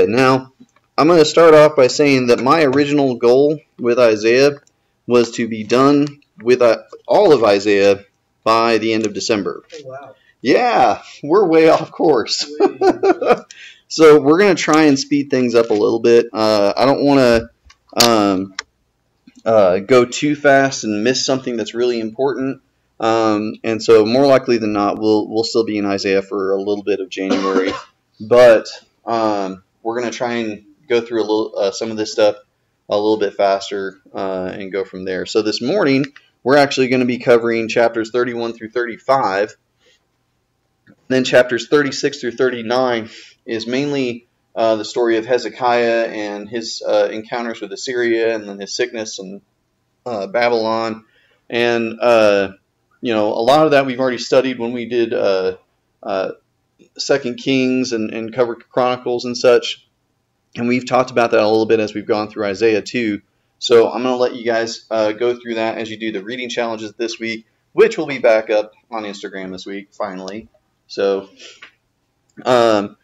Isaiah. Now, I'm going to start off by saying that my original goal with Isaiah was to be done with all of Isaiah by the end of December. Oh, wow. Yeah, we're way off course. So we're going to try and speed things up a little bit. I don't want to go too fast and miss something that's really important. And so more likely than not, we'll still be in Isaiah for a little bit of January. But we're going to try and go through a little some of this stuff a little bit faster and go from there. So this morning, we're actually going to be covering chapters 31 through 35. Then chapters 36 through 39 is mainly the story of Hezekiah and his encounters with Assyria, and then his sickness and Babylon. And, a lot of that we've already studied when we did 2 Kings and covered Chronicles and such. And we've talked about that a little bit as we've gone through Isaiah too. So I'm going to let you guys go through that as you do the reading challenges this week, which will be back up on Instagram this week, finally. So, and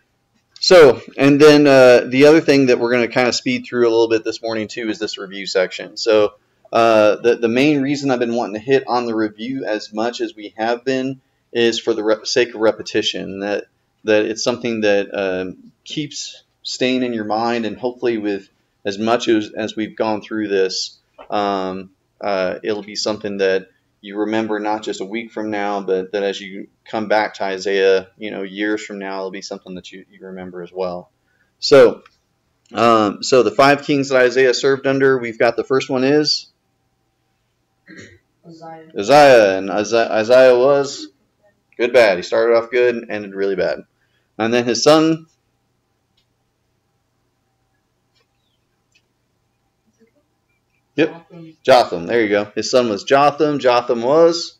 then the other thing that we're going to kind of speed through a little bit this morning too is this review section. So the main reason I've been wanting to hit on the review as much as we have been is for the sake of repetition, that it's something that keeps staying in your mind, and hopefully with as much as we've gone through this, it'll be something that you remember not just a week from now, but that as you come back to Isaiah, years from now, it'll be something that you remember as well. So the 5 kings that Isaiah served under, we've got the first one is Uzziah, and Isaiah was good, bad. He started off good and ended really bad. And then his son, Jotham. There you go. His son was Jotham. Jotham was,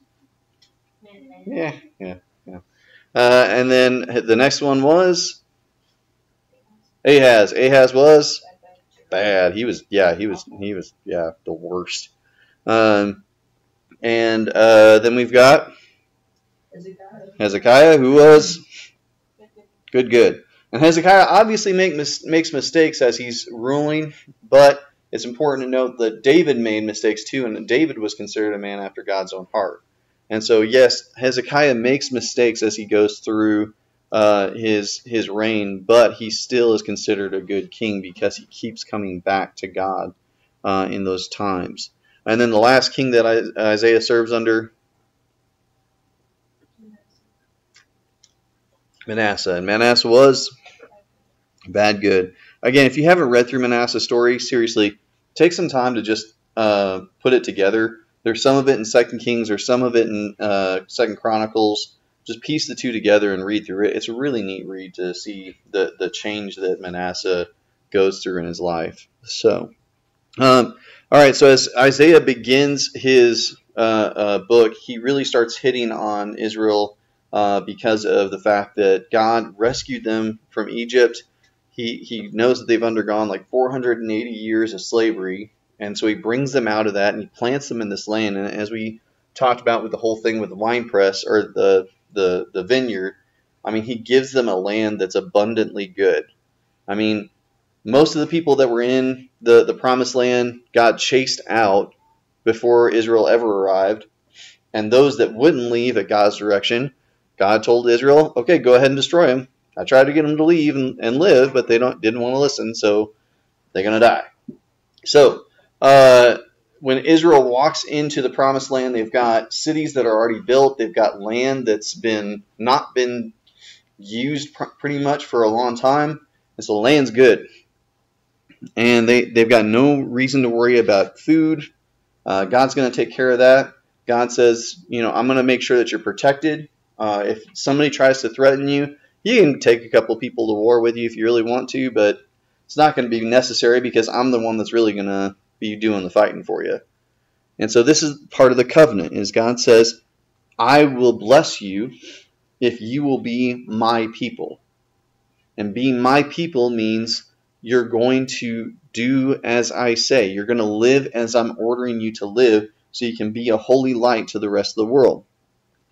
yeah. And then the next one was Ahaz. Ahaz was bad. He was the worst. And then we've got Hezekiah, who was good. And Hezekiah obviously makes mistakes as he's ruling, but it's important to note that David made mistakes too, and that David was considered a man after God's own heart. And so, yes, Hezekiah makes mistakes as he goes through his reign, but he still is considered a good king because he keeps coming back to God in those times. And then the last king that Isaiah serves under, Manasseh. And Manasseh was bad, good. Again, if you haven't read through Manasseh's story, seriously, take some time to just put it together. There's some of it in 2 Kings or some of it in 2 Chronicles. Just piece the two together and read through it. It's a really neat read to see the change that Manasseh goes through in his life. So, all right, so as Isaiah begins his book, he really starts hitting on Israel because of the fact that God rescued them from Egypt. He knows that they've undergone like 480 years of slavery, and so he brings them out of that and he plants them in this land. And as we talked about with the whole thing with the wine press or the vineyard, I mean, he gives them a land that's abundantly good. I mean, most of the people that were in the promised land got chased out before Israel ever arrived, and those that wouldn't leave at God's direction, God told Israel, okay, go ahead and destroy them. I tried to get them to leave and live, but they didn't want to listen, so they're going to die. So when Israel walks into the promised land, they've got cities that are already built. They've got land that's not been used pretty much for a long time, and so the land's good. And they've got no reason to worry about food. God's going to take care of that. God says, I'm going to make sure that you're protected. If somebody tries to threaten you, you can take a couple people to war with you if you really want to, but it's not going to be necessary because I'm the one that's really going to be doing the fighting for you. And so this is part of the covenant, is God says, I will bless you if you will be my people. And being my people means you're going to do as I say. You're going to live as I'm ordering you to live so you can be a holy light to the rest of the world.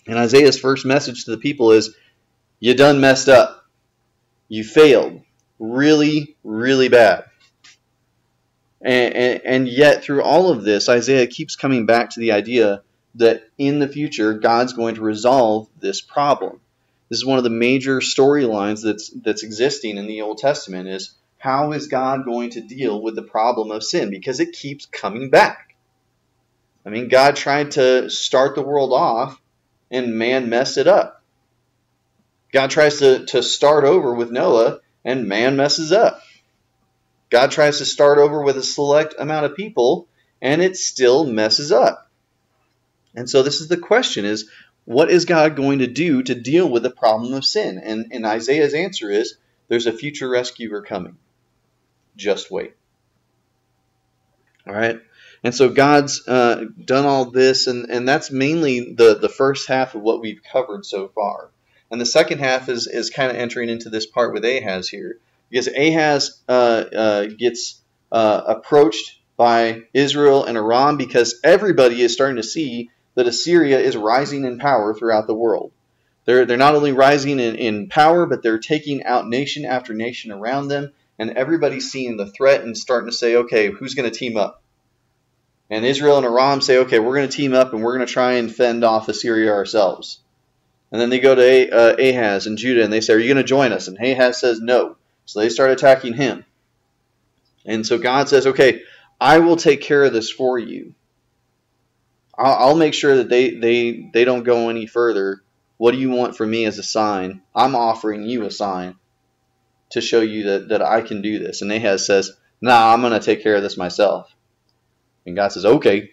And Isaiah's first message to the people is, you done messed up. You failed. really, really bad. And yet, through all of this, Isaiah keeps coming back to the idea that in the future, God's going to resolve this problem. This is one of the major storylines that's existing in the Old Testament, is how is God going to deal with the problem of sin? Because it keeps coming back. I mean, God tried to start the world off, and man messed it up. God tries to start over with Noah, and man messes up. God tries to start over with a select amount of people, and it still messes up. And so this is the question, is what is God going to do to deal with the problem of sin? And Isaiah's answer is, there's a future rescuer coming. Just wait. All right? And so God's done all this, and that's mainly the first half of what we've covered so far. And the second half is kind of entering into this part with Ahaz here. Because Ahaz gets approached by Israel and Aram, because everybody is starting to see that Assyria is rising in power throughout the world. They're not only rising in power, but they're taking out nation after nation around them, and everybody's seeing the threat and starting to say, okay, who's going to team up? And Israel and Aram say, okay, we're going to team up and we're going to try and fend off Assyria ourselves. And then they go to Ahaz and Judah and they say, are you going to join us? And Ahaz says no. So they start attacking him. And so God says, okay, I will take care of this for you. I'll make sure that they don't go any further. What do you want from me as a sign? I'm offering you a sign to show you that I can do this. And Ahaz says, nah, I'm going to take care of this myself. And God says, okay,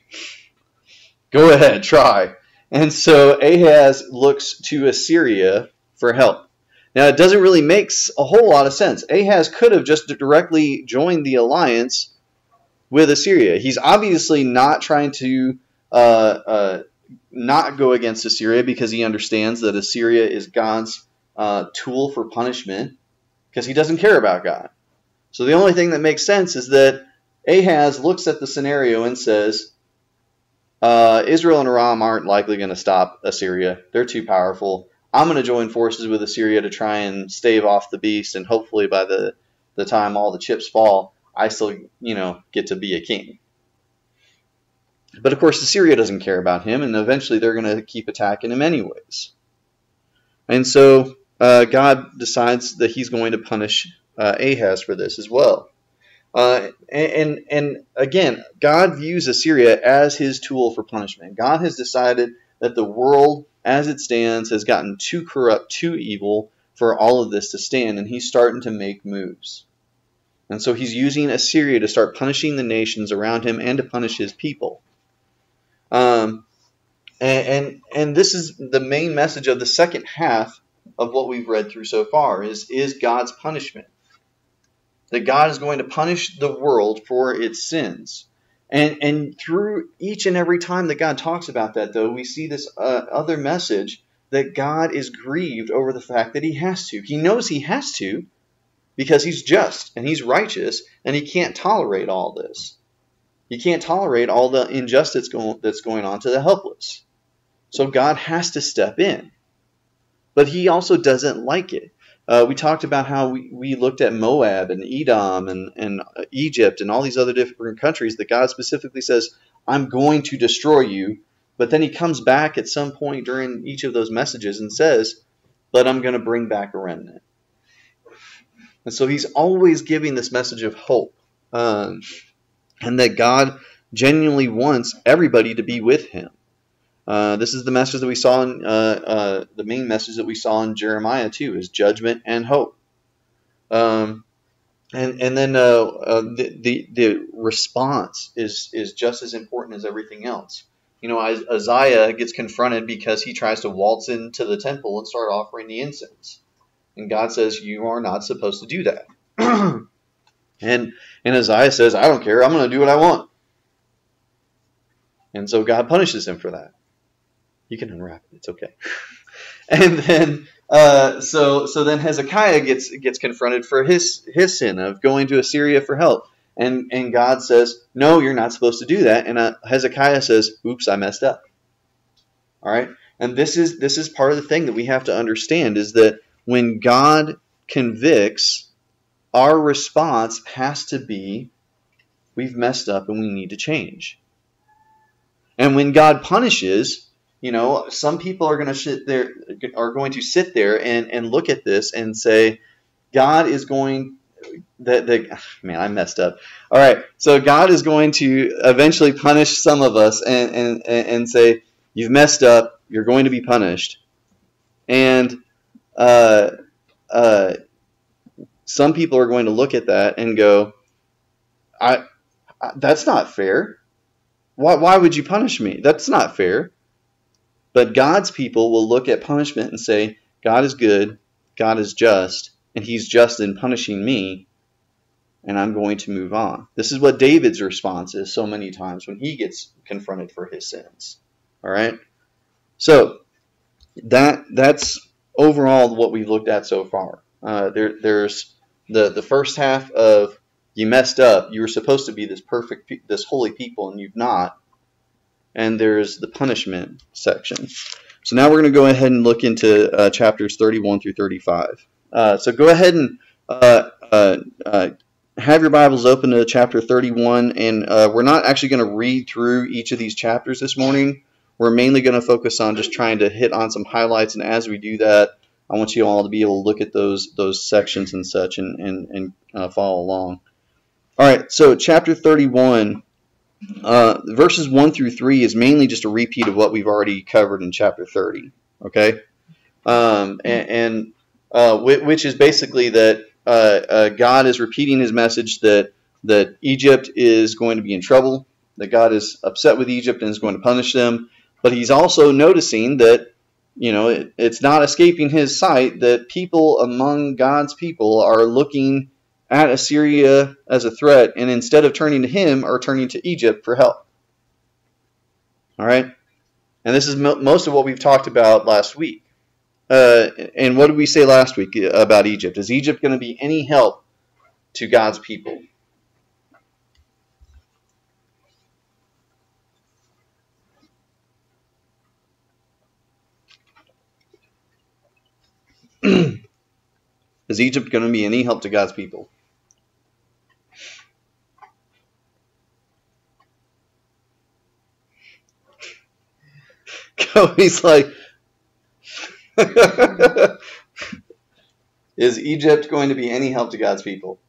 go ahead, try. And so Ahaz looks to Assyria for help. Now, it doesn't really make a whole lot of sense. Ahaz could have just directly joined the alliance with Assyria. He's obviously not trying to not go against Assyria because he understands that Assyria is God's tool for punishment, because he doesn't care about God. So the only thing that makes sense is that Ahaz looks at the scenario and says, Israel and Aram aren't likely going to stop Assyria. They're too powerful. I'm going to join forces with Assyria to try and stave off the beast, and hopefully by the time all the chips fall, I still, get to be a king. But of course, Assyria doesn't care about him, and eventually they're going to keep attacking him anyways. And so God decides that he's going to punish Ahaz for this as well. And again, God views Assyria as his tool for punishment. God has decided that the world, as it stands, has gotten too corrupt, too evil for all of this to stand, and he's starting to make moves. And so he's using Assyria to start punishing the nations around him and to punish his people. And this is the main message of the second half of what we've read through so far, is God's punishment. That God is going to punish the world for its sins. And through each and every time that God talks about that, though, we see this other message that God is grieved over the fact that he has to. He knows he has to because he's just and he's righteous, and he can't tolerate all this. He can't tolerate all the injustice that's going on to the helpless. So God has to step in. But he also doesn't like it. We talked about how we looked at Moab and Edom and Egypt and all these other different countries that God specifically says, I'm going to destroy you. But then he comes back at some point during each of those messages and says, but I'm going to bring back a remnant. And so he's always giving this message of hope. And that God genuinely wants everybody to be with him. This is the message that we saw in the main message that we saw in Jeremiah too, is judgment and hope. And then the response is just as important as everything else. Isaiah gets confronted because he tries to waltz into the temple and start offering the incense, and God says, "You are not supposed to do that." and Isaiah says, "I don't care. I'm going to do what I want." And so God punishes him for that. You can unwrap it. It's okay. And then, so then Hezekiah gets confronted for his sin of going to Assyria for help, and God says, "No, you're not supposed to do that." And Hezekiah says, "Oops, I messed up." All right, and this is part of the thing that we have to understand, is that when God convicts, our response has to be, we've messed up and we need to change. And when God punishes, some people are going to sit there and look at this and say, God is going man, I messed up. All right, so God is going to eventually punish some of us and say, you've messed up, you're going to be punished. And uh, uh, some people are going to look at that and go, that's not fair. Why would you punish me? That's not fair. But God's people will look at punishment and say, God is good, God is just, and he's just in punishing me, and I'm going to move on. This is what David's response is so many times when he gets confronted for his sins. All right? So that's overall what we've looked at so far. There's the first half of, you messed up. You were supposed to be this holy people, and you've not. And there's the punishment section. So now we're going to go ahead and look into chapters 31 through 35. So go ahead and have your Bibles open to chapter 31, and we're not actually going to read through each of these chapters this morning. We're mainly going to focus on just trying to hit on some highlights, and as we do that, I want you all to be able to look at those sections and such and follow along. All right, so chapter 31, verses 1 through 3 is mainly just a repeat of what we've already covered in chapter 30, okay? Which is basically that God is repeating his message that Egypt is going to be in trouble, that God is upset with Egypt and is going to punish them, but he's also noticing that it's not escaping his sight that people among God's people are looking at Assyria as a threat, and instead of turning to him, are turning to Egypt for help. All right? And this is most of what we've talked about last week. And what did we say last week about Egypt? Is Egypt going to be any help to God's people? Is Egypt going to be any help to God's people? He's like, is Egypt going to be any help to God's people?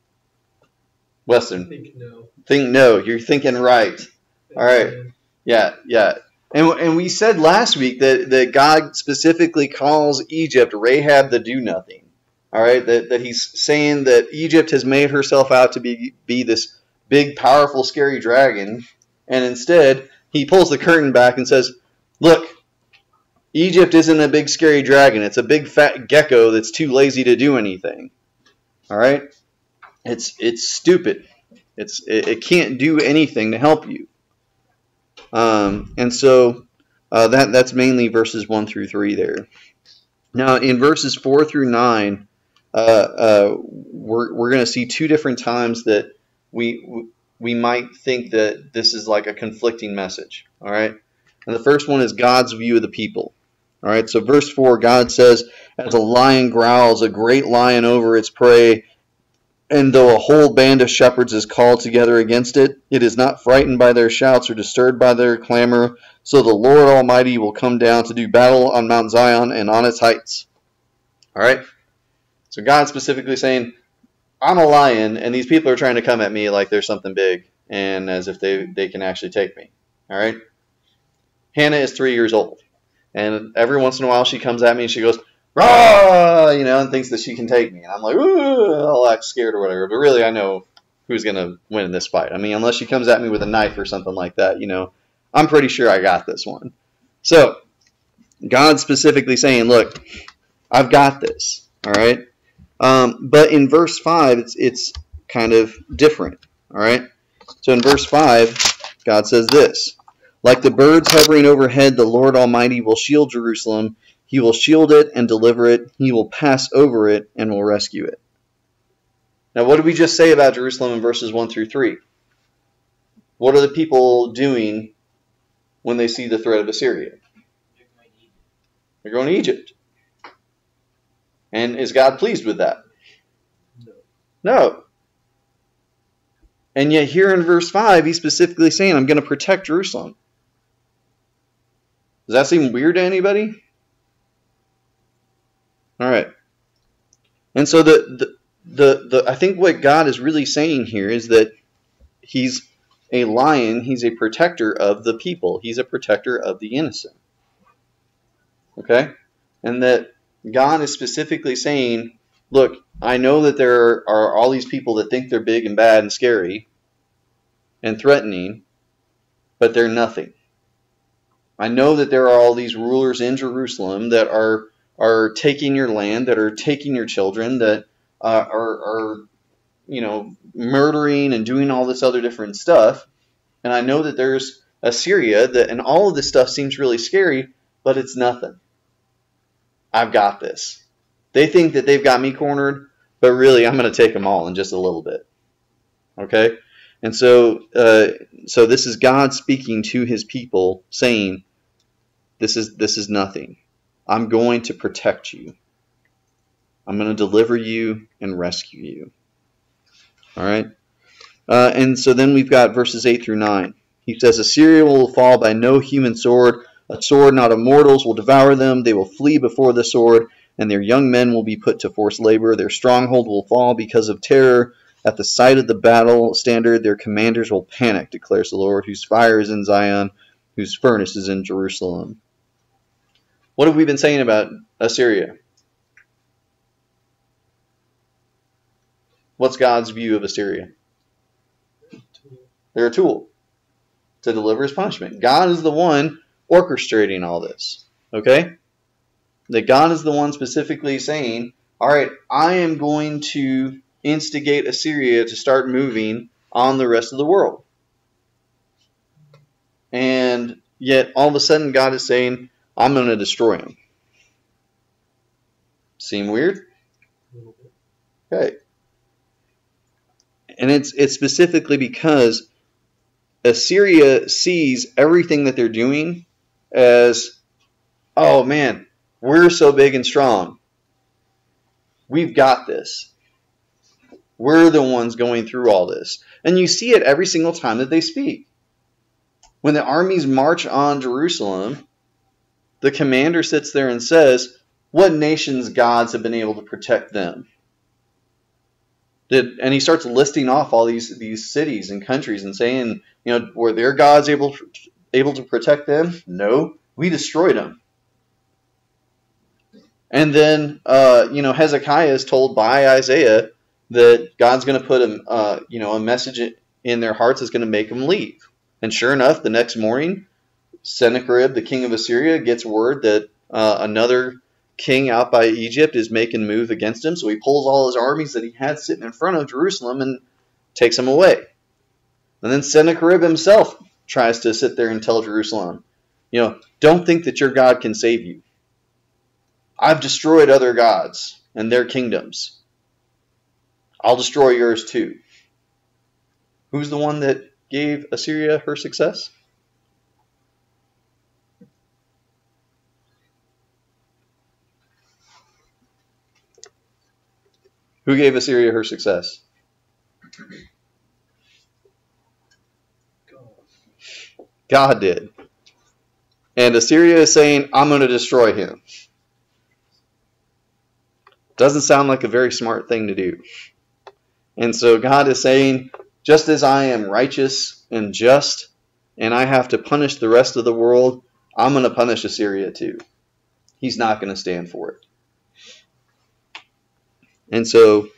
Weston? Think no. Think no. You're thinking right. All right. Yeah. And we said last week that God specifically calls Egypt Rahab the do-nothing. All right. That he's saying that Egypt has made herself out to be this big, powerful, scary dragon. And instead, he pulls the curtain back and says, look, Egypt isn't a big, scary dragon. It's a big, fat gecko that's too lazy to do anything. All right. It's stupid. It can't do anything to help you. And so that's mainly verses 1 through 3 there. Now in verses 4 through 9, we're going to see two different times that we might think that this is like a conflicting message. All right. And the first one is God's view of the people. All right. So verse 4, God says, as a lion growls, a great lion over its prey, and though a whole band of shepherds is called together against it, it is not frightened by their shouts or disturbed by their clamor. So the Lord Almighty will come down to do battle on Mount Zion and on its heights. All right? So God's specifically saying, I'm a lion, and these people are trying to come at me like there's something big, and as if they can actually take me. All right? Hannah is 3 years old, and every once in a while she comes at me and she goes, rah, and thinks that she can take me. And I'm like, ooh, I'll act scared or whatever. But really, I know who's going to win in this fight. I mean, unless she comes at me with a knife or something like that, I'm pretty sure I got this one. So, God's specifically saying, look, I've got this, all right? But in verse 5, it's kind of different, all right? So in verse 5, God says this, like the birds hovering overhead, the Lord Almighty will shield Jerusalem. He will shield it and deliver it. He will pass over it and will rescue it. Now, what did we just say about Jerusalem in verses 1 through 3? What are the people doing when they see the threat of Assyria? They're going to Egypt. And is God pleased with that? No. No. And yet here in verse 5, he's specifically saying, I'm going to protect Jerusalem. Does that seem weird to anybody? All right. And so I think what God is really saying here is that he's a lion, he's a protector of the people. He's a protector of the innocent. Okay? And that God is specifically saying, look, I know that there are all these people that think they're big and bad and scary and threatening, but they're nothing. I know that there are all these rulers in Jerusalem that are taking your land, that are taking your children, that are murdering and doing all this other different stuff. And I know that there's Assyria, and all of this stuff seems really scary, but it's nothing. I've got this. They think that they've got me cornered, but really I'm going to take them all in just a little bit. Okay? And so this is God speaking to his people, saying, this is nothing. I'm going to protect you. I'm going to deliver you and rescue you. All right? And so then we've got verses 8 through 9. He says, Assyria will fall by no human sword. A sword not of mortals will devour them. They will flee before the sword, and their young men will be put to forced labor. Their stronghold will fall because of terror. At the sight of the battle standard, their commanders will panic, declares the Lord, whose fire is in Zion, whose furnace is in Jerusalem. What have we been saying about Assyria? What's God's view of Assyria? They're a tool to deliver his punishment. God is the one orchestrating all this. Okay? That God is the one specifically saying, all right, I am going to instigate Assyria to start moving on the rest of the world. And yet all of a sudden God is saying, I'm going to destroy him. Seem weird? Okay. And it's specifically because Assyria sees everything that they're doing as, oh man, we're so big and strong. We've got this. We're the ones going through all this. And you see it every single time that they speak. When the armies march on Jerusalem, the commander sits there and says, what nations' gods have been able to protect them? And he starts listing off all these cities and countries and saying, were their gods able to protect them? No, we destroyed them. And then, Hezekiah is told by Isaiah that God's going to put a message in their hearts that's going to make them leave. And sure enough, the next morning, Sennacherib, the king of Assyria, gets word that another king out by Egypt is making move against him. So he pulls all his armies that he had sitting in front of Jerusalem and takes them away. And then Sennacherib himself tries to sit there and tell Jerusalem, don't think that your God can save you. I've destroyed other gods and their kingdoms. I'll destroy yours too. Who's the one that gave Assyria her success? Who gave Assyria her success? God did. And Assyria is saying, I'm going to destroy him. Doesn't sound like a very smart thing to do. And so God is saying, just as I am righteous and just, and I have to punish the rest of the world, I'm going to punish Assyria too. He's not going to stand for it. And so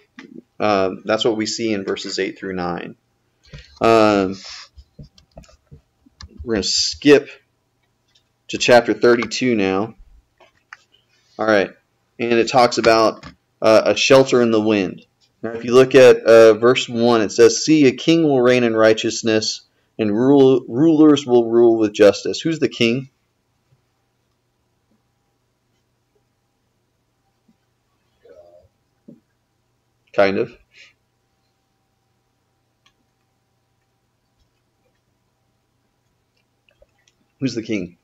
that's what we see in verses 8 through 9. We're going to skip to chapter 32 now. All right. And it talks about a shelter in the wind. Now, if you look at verse 1, it says, see, a king will reign in righteousness, and rulers will rule with justice. Who's the king? Kind of. Who's the king?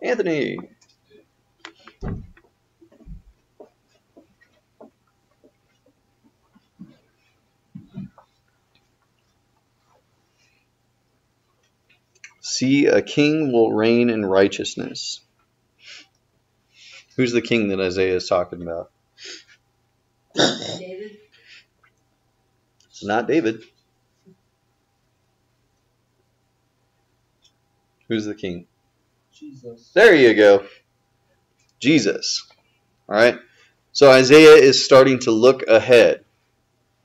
Anthony. See, a king will reign in righteousness. Who's the king that Isaiah is talking about? David. It's not David. Who's the king? Jesus. There you go. Jesus. All right. So Isaiah is starting to look ahead.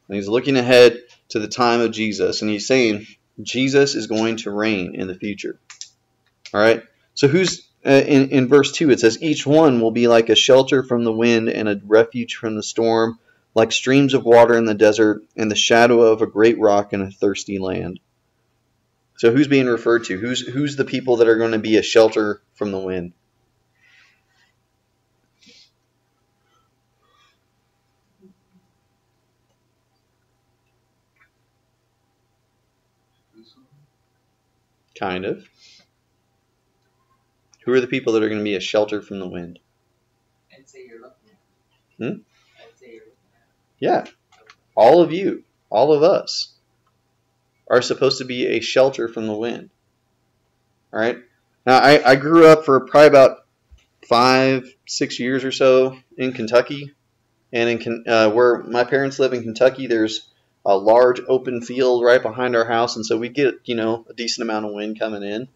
And he's looking ahead to the time of Jesus. And he's saying Jesus is going to reign in the future. All right. So who's in verse 2 it says, each one will be like a shelter from the wind and a refuge from the storm, like streams of water in the desert and the shadow of a great rock in a thirsty land. So who's being referred to? Who's the people that are going to be a shelter from the wind? Kind of. Who are the people that are going to be a shelter from the wind? I'd say you're looking at. Hmm? I'd say you're looking at. Yeah. All of you, all of us, are supposed to be a shelter from the wind. All right. Now, I grew up for probably about 5-6 years or so in Kentucky, and where my parents live in Kentucky, there's a large open field right behind our house, and so we get a decent amount of wind coming in.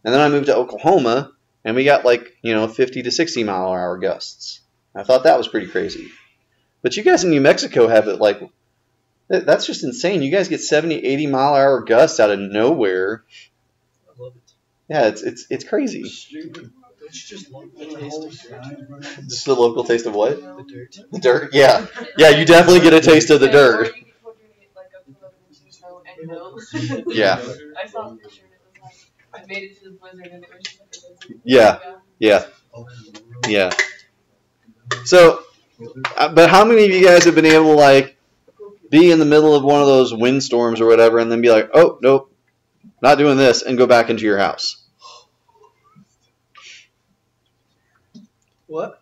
And then I moved to Oklahoma, and we got 50 to 60 mile an hour gusts. I thought that was pretty crazy. But you guys in New Mexico have it that's just insane. You guys get 70, 80 mile an hour gusts out of nowhere. I love it. Yeah, it's crazy. It's just local taste of dirt. Just the local taste of what? The dirt. The dirt? Yeah. Yeah, you definitely get a taste of the dirt. Yeah. I saw the picture and it was like, I made it to the blizzard and it was just Yeah. Yeah. Yeah. So, but how many of you guys have been able to be in the middle of one of those windstorms or whatever and then be like, oh, nope, not doing this, and go back into your house? What?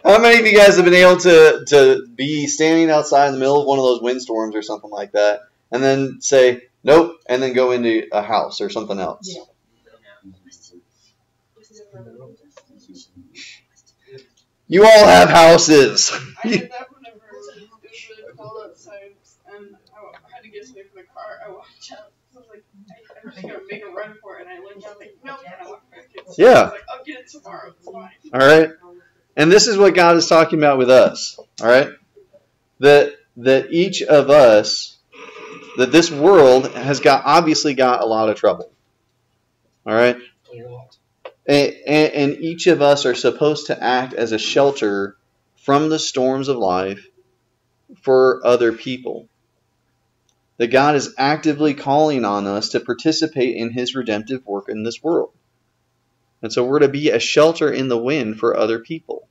How many of you guys have been able to be standing outside in the middle of one of those windstorms or something like that, and then say, nope, and then go into a house or something else? Yeah. You all have houses. I did that whenever it was really cold outside and I had to get something for the car. I walked out. I was like, I'm just going to make a run for it. And I looked out like, nope, I walked back in. So Yeah. I was like, I'll get it tomorrow. It's fine. All right. And this is what God is talking about with us. All right. That each of us, that this world has obviously got a lot of trouble. All right. And each of us are supposed to act as a shelter from the storms of life for other people. That God is actively calling on us to participate in His redemptive work in this world. And so we're to be a shelter in the wind for other people.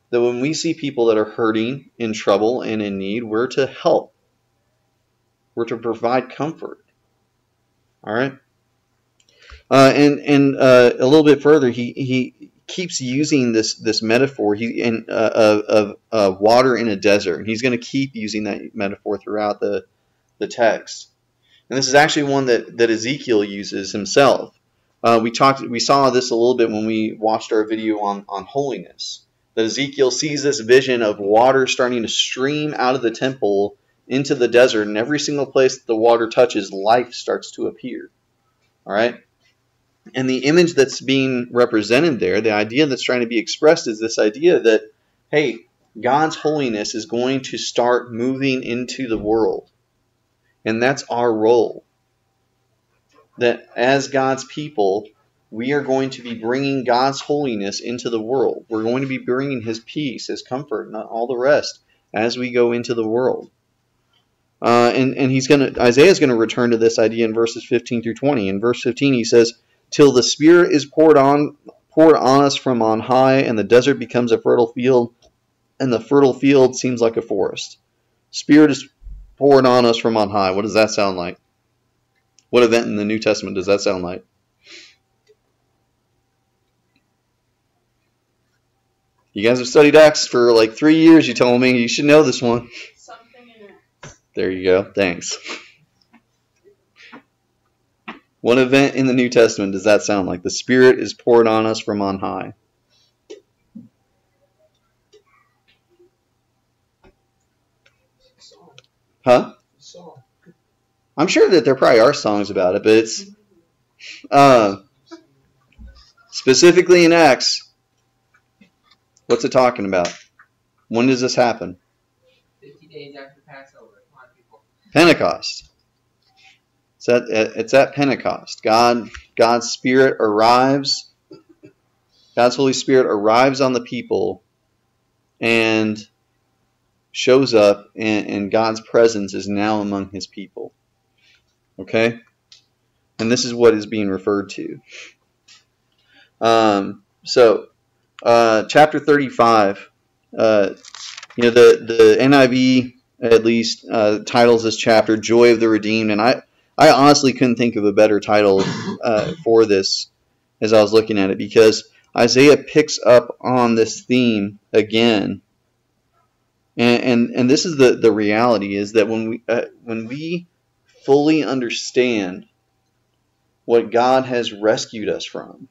That when we see people that are hurting, in trouble, and in need, we're to help. We're to provide comfort. All right? And a little bit further, he keeps using this metaphor of water in a desert. And he's going to keep using that metaphor throughout the text. And this is actually one that Ezekiel uses himself. We saw this a little bit when we watched our video on holiness. That Ezekiel sees this vision of water starting to stream out of the temple into the desert, and every single place that the water touches, life starts to appear. All right? And the image that's being represented there, the idea that's trying to be expressed is this idea that, hey, God's holiness is going to start moving into the world. And that's our role. That as God's people, we are going to be bringing God's holiness into the world. We're going to be bringing His peace, His comfort, and all the rest as we go into the world. And Isaiah's going to return to this idea in verses 15 through 20. In verse 15 he says, till the Spirit is poured on us from on high, and the desert becomes a fertile field, and the fertile field seems like a forest. Spirit is poured on us from on high. What does that sound like? What event in the New Testament does that sound like? You guys have studied Acts for 3 years, you told me. You should know this one. Something in it. There you go. Thanks. What event in the New Testament does that sound like? The Spirit is poured on us from on high. Song. Huh? Song. I'm sure that there probably are songs about it, but it's specifically in Acts. What's it talking about? When does this happen? 50 days after Passover. Come on, people. Pentecost. It's at Pentecost. God's Spirit arrives. God's Holy Spirit arrives on the people and shows up, and God's presence is now among his people. Okay? And this is what is being referred to. Chapter 35, the NIV at least titles this chapter "Joy of the Redeemed," and I honestly couldn't think of a better title for this as I was looking at it, because Isaiah picks up on this theme again, and this is the reality, is that when we fully understand what God has rescued us from,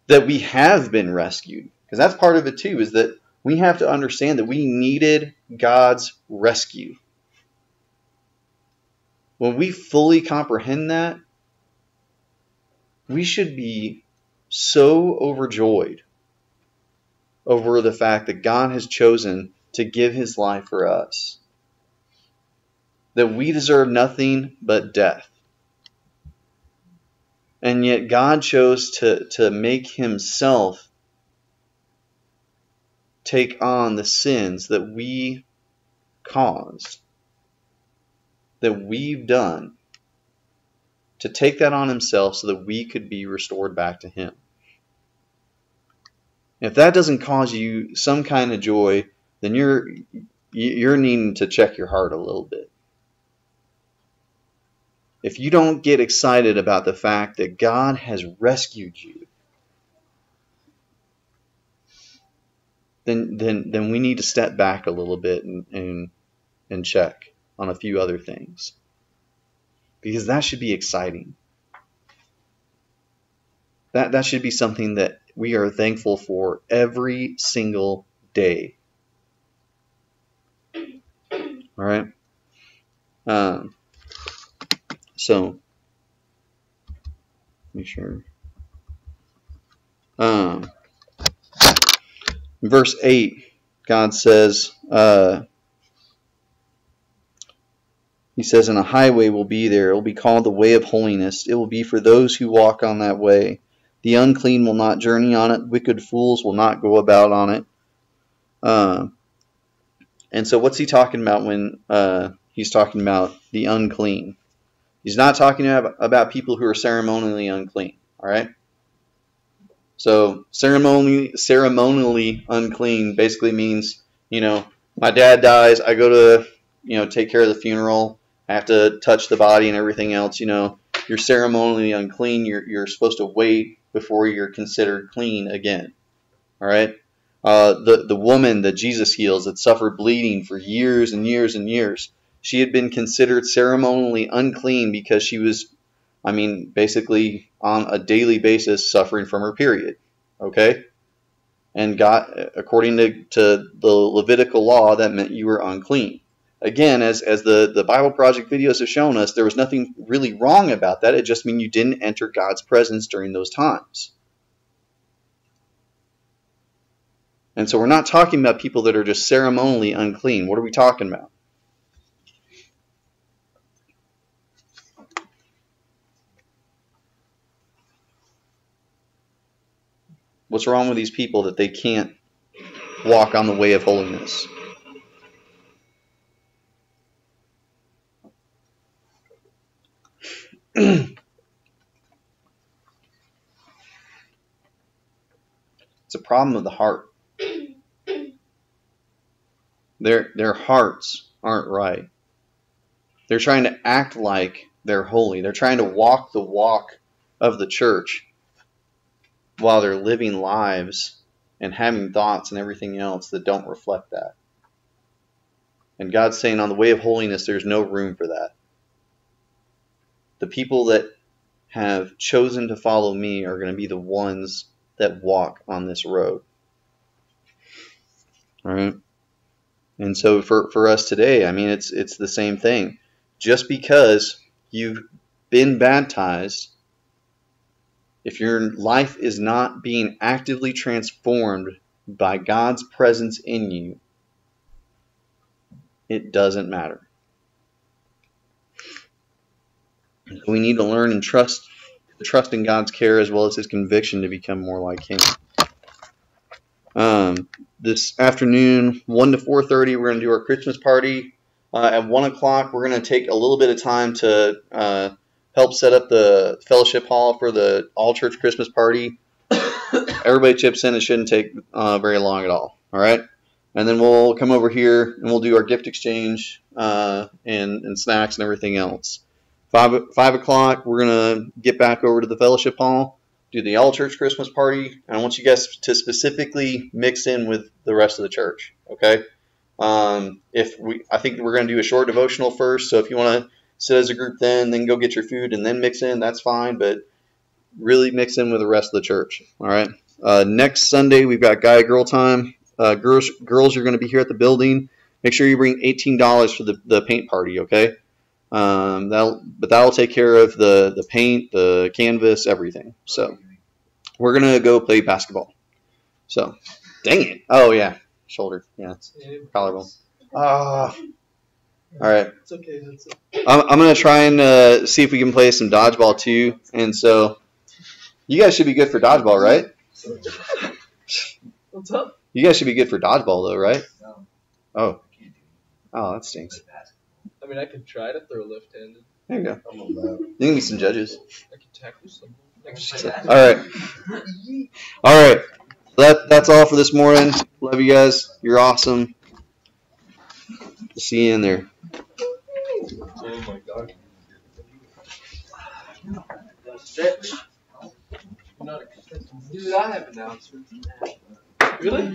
that we have been rescued, because that's part of it too, is that we have to understand that we needed God's rescue. When we fully comprehend that, we should be so overjoyed over the fact that God has chosen to give his life for us, that we deserve nothing but death. And yet God chose to make himself take on the sins that we caused, that we've done, to take that on himself so that we could be restored back to him. If that doesn't cause you some kind of joy, then you're needing to check your heart a little bit. If you don't get excited about the fact that God has rescued you, then we need to step back a little bit and check on a few other things. Because that should be exciting. That should be something that we are thankful for every single day. All right? So, make sure. Verse 8, God says, he says, and a highway will be there. It will be called the way of holiness. It will be for those who walk on that way. The unclean will not journey on it. Wicked fools will not go about on it. And so what's he talking about when he's talking about the unclean? He's not talking about people who are ceremonially unclean. All right? So ceremonially unclean basically means, my dad dies, I go to, take care of the funeral, I have to touch the body and everything else. You're ceremonially unclean. You're supposed to wait before you're considered clean again. All right. The woman that Jesus heals that suffered bleeding for years and years and years, she had been considered ceremonially unclean because she was, basically on a daily basis suffering from her period. Okay. And God, according to the Levitical law, that meant you were unclean. Again, as the Bible Project videos have shown us, there was nothing really wrong about that. It just means you didn't enter God's presence during those times. And so we're not talking about people that are just ceremonially unclean. What are we talking about? What's wrong with these people that they can't walk on the way of holiness? It's a problem of the heart. Their hearts aren't right. They're trying to act like they're holy. They're trying to walk the walk of the church while they're living lives and having thoughts and everything else that don't reflect that. And God's saying on the way of holiness, there's no room for that. The people that have chosen to follow me are going to be the ones that walk on this road. All right. And so for us today, I mean, it's the same thing. Just because you've been baptized, if your life is not being actively transformed by God's presence in you, it doesn't matter. We need to learn and trust in God's care as well as His conviction to become more like Him. This afternoon, 1 to 4:30, we're going to do our Christmas party. At 1 o'clock, we're going to take a little bit of time to help set up the fellowship hall for the all-church Christmas party. Everybody chips in. It shouldn't take very long at all. All right? And then we'll come over here and we'll do our gift exchange and snacks and everything else. 5 o'clock, we're going to get back over to the fellowship hall, do the all-church Christmas party, and I want you guys to specifically mix in with the rest of the church, okay? I think we're going to do a short devotional first, so if you want to sit as a group then go get your food and then mix in, that's fine, but really mix in with the rest of the church, all right? Next Sunday, we've got guy girl time. Girls are going to be here at the building. Make sure you bring $18 for the paint party, okay? That'll take care of the paint, the canvas, everything. So we're gonna go play basketball. So, dang it! Oh yeah, shoulder. Yeah, it's collarbone. All right. It's okay. That's it. I'm gonna try and see if we can play some dodgeball too. And so, you guys should be good for dodgeball, right? What's up? You guys should be good for dodgeball though, right? No, Oh, I can't do oh, that stinks. I mean, I can try to throw left-handed. There you go. I'm allowed. You can be some judges. I can tackle someone. All right. That's all for this morning. Love you guys. You're awesome. See you in there. Oh my God. Dude, I have announcements. Really?